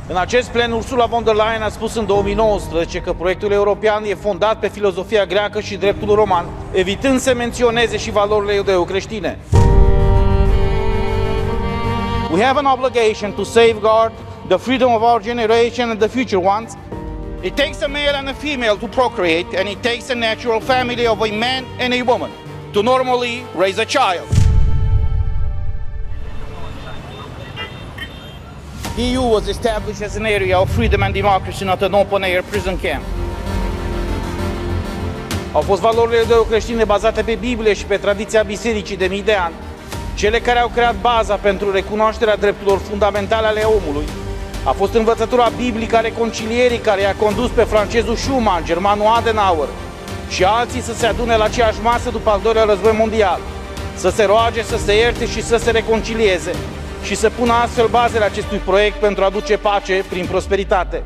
În acest plen, Ursula von der Leyen a spus în 2019 că proiectul european e fondat pe filozofia greacă și dreptul roman, evitând să menționeze și valorile iudeo-creștine. We have an obligation to safeguard the freedom of our generation and the future ones. It takes a male and a female to procreate, and it takes a natural family of a man and a woman to normally raise a child. The EU was established as an area of freedom and democracy, not an open-air prison camp. Au fost valorile iudeo-creștine bazate pe Biblie și pe tradiția bisericii de mii de ani, cele care au creat baza pentru recunoașterea drepturilor fundamentale ale omului. A fost învățătura biblică a reconcilierii care i-a condus pe francezul Schuman, germanul Adenauer și alții să se adune la aceeași masă după al doilea război mondial, să se roage, să se ierte și să se reconcilieze și să pună astfel bazele acestui proiect pentru a aduce pace prin prosperitate.